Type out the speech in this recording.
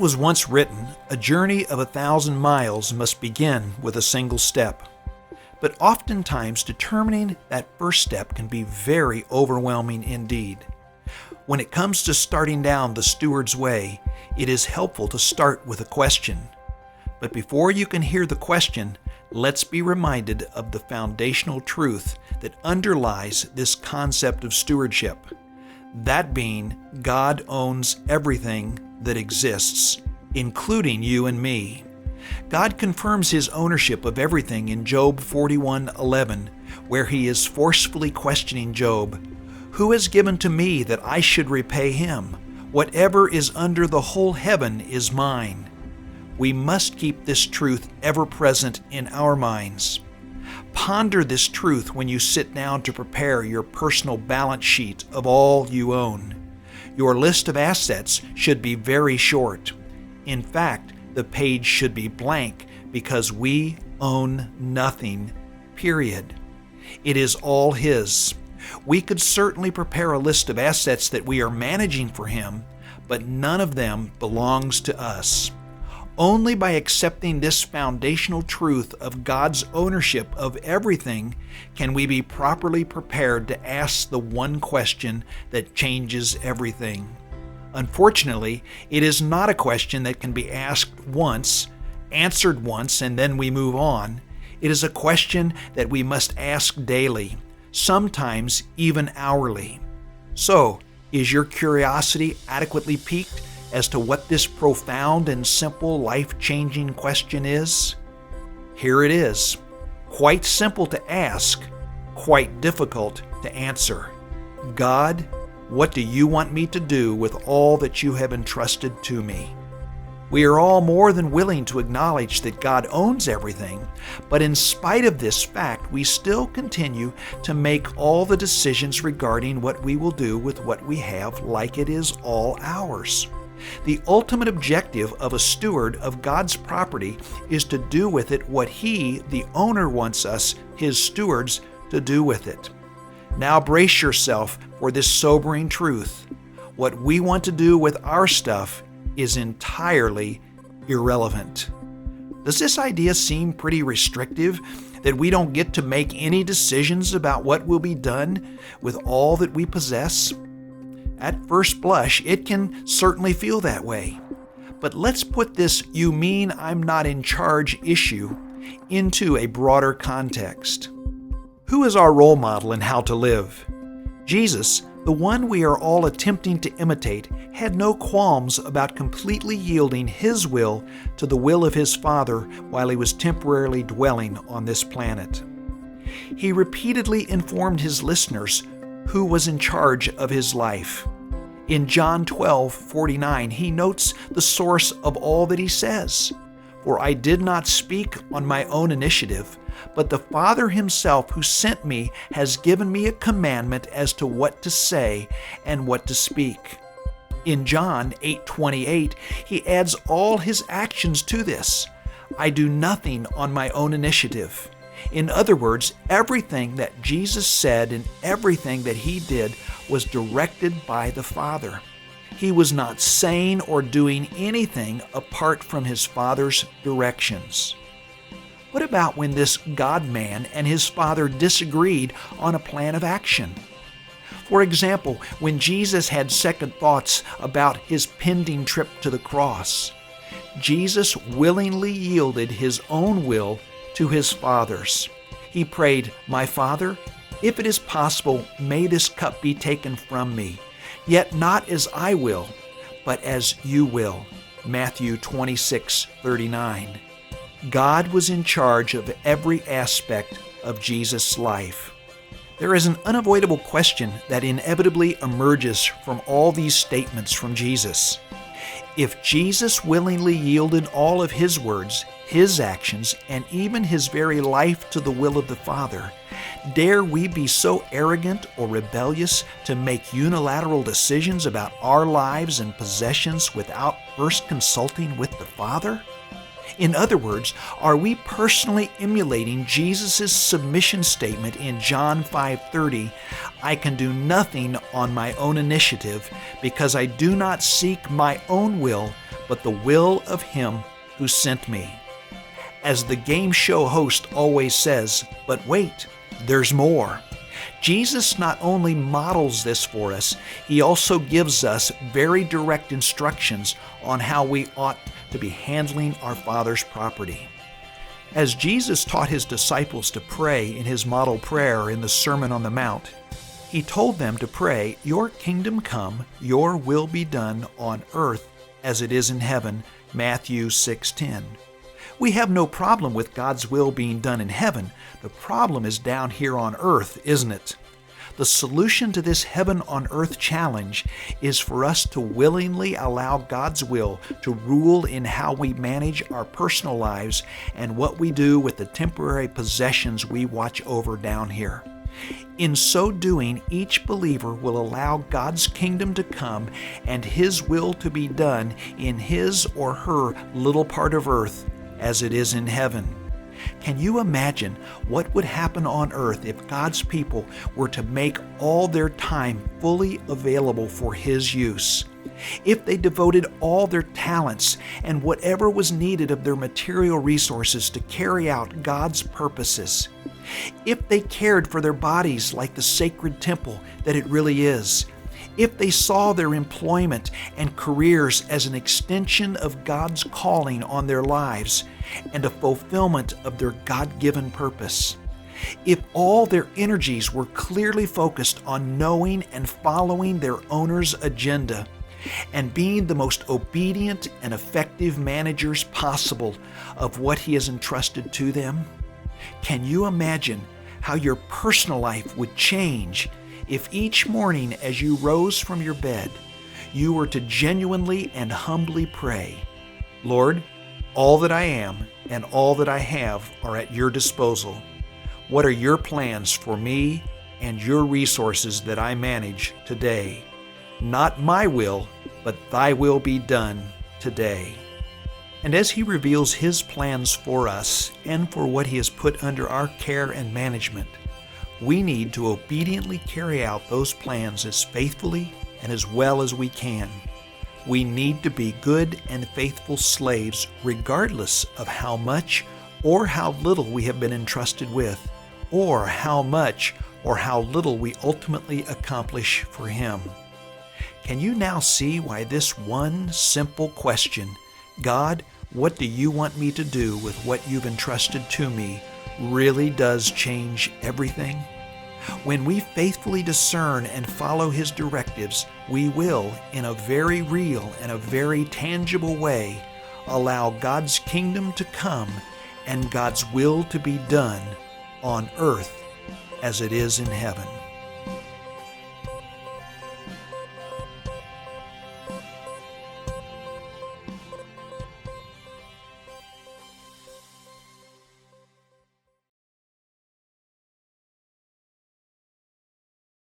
was once written, a journey of 1,000 miles must begin with a single step. But oftentimes determining that first step can be very overwhelming indeed. When it comes to starting down the steward's way, it is helpful to start with a question. But before you can hear the question, let's be reminded of the foundational truth that underlies this concept of stewardship. That being, God owns everything that exists, including you and me. God confirms His ownership of everything in Job 41:11, where He is forcefully questioning Job, "Who has given to me that I should repay him? Whatever is under the whole heaven is mine." We must keep this truth ever present in our minds. Ponder this truth when you sit down to prepare your personal balance sheet of all you own. Your list of assets should be very short. In fact, the page should be blank because we own nothing, period. It is all His. We could certainly prepare a list of assets that we are managing for Him, but none of them belongs to us. Only by accepting this foundational truth of God's ownership of everything can we be properly prepared to ask the one question that changes everything. Unfortunately, it is not a question that can be asked once, answered once, and then we move on. It is a question that we must ask daily, sometimes even hourly. So, is your curiosity adequately piqued as to what this profound and simple life-changing question is? Here it is. Quite simple to ask, quite difficult to answer. God, what do you want me to do with all that you have entrusted to me? We are all more than willing to acknowledge that God owns everything, but in spite of this fact, we still continue to make all the decisions regarding what we will do with what we have like it is all ours. The ultimate objective of a steward of God's property is to do with it what He, the owner, wants us, His stewards, to do with it. Now brace yourself for this sobering truth. What we want to do with our stuff is entirely irrelevant. Does this idea seem pretty restrictive, that we don't get to make any decisions about what will be done with all that we possess? At first blush, it can certainly feel that way. But let's put this "you mean I'm not in charge" issue into a broader context. Who is our role model in how to live? Jesus, the one we are all attempting to imitate, had no qualms about completely yielding His will to the will of His Father while He was temporarily dwelling on this planet. He repeatedly informed His listeners who was in charge of His life. In John 12:49, He notes the source of all that He says. "For I did not speak on my own initiative, but the Father Himself who sent me has given me a commandment as to what to say and what to speak." In John 8:28, He adds all His actions to this. "I do nothing on my own initiative." In other words, everything that Jesus said and everything that He did was directed by the Father. He was not saying or doing anything apart from His Father's directions. What about when this God-man and His Father disagreed on a plan of action? For example, when Jesus had second thoughts about His pending trip to the cross, Jesus willingly yielded His own will to His Father's. He prayed, "My Father, if it is possible, may this cup be taken from me, yet not as I will, but as you will." Matthew 26:39. God was in charge of every aspect of Jesus' life. There is an unavoidable question that inevitably emerges from all these statements from Jesus. If Jesus willingly yielded all of His words, His actions, and even His very life to the will of the Father, dare we be so arrogant or rebellious to make unilateral decisions about our lives and possessions without first consulting with the Father? In other words, are we personally emulating Jesus' submission statement in John 5:30, "I can do nothing on my own initiative because I do not seek my own will, but the will of Him who sent me"? As the game show host always says, but wait, there's more. Jesus not only models this for us, He also gives us very direct instructions on how we ought to be handling our Father's property. As Jesus taught His disciples to pray in His model prayer in the Sermon on the Mount, He told them to pray, "Your kingdom come, your will be done on earth as it is in heaven," Matthew 6:10. We have no problem with God's will being done in heaven. The problem is down here on earth, isn't it? The solution to this heaven on earth challenge is for us to willingly allow God's will to rule in how we manage our personal lives and what we do with the temporary possessions we watch over down here. In so doing, each believer will allow God's kingdom to come and His will to be done in his or her little part of earth as it is in heaven. Can you imagine what would happen on earth if God's people were to make all their time fully available for His use? If they devoted all their talents and whatever was needed of their material resources to carry out God's purposes? If they cared for their bodies like the sacred temple that it really is? If they saw their employment and careers as an extension of God's calling on their lives and a fulfillment of their God-given purpose? If all their energies were clearly focused on knowing and following their owner's agenda and being the most obedient and effective managers possible of what He has entrusted to them? Can you imagine how your personal life would change if each morning as you rose from your bed, you were to genuinely and humbly pray, "Lord, all that I am and all that I have are at your disposal. What are your plans for me and your resources that I manage today? Not my will, but thy will be done today." And as He reveals His plans for us and for what He has put under our care and management, we need to obediently carry out those plans as faithfully and as well as we can. We need to be good and faithful slaves regardless of how much or how little we have been entrusted with, or how much or how little we ultimately accomplish for Him. Can you now see why this one simple question, "God, what do you want me to do with what you've entrusted to me?" really does change everything? When we faithfully discern and follow His directives, we will, in a very real and a very tangible way, allow God's kingdom to come and God's will to be done on earth as it is in heaven.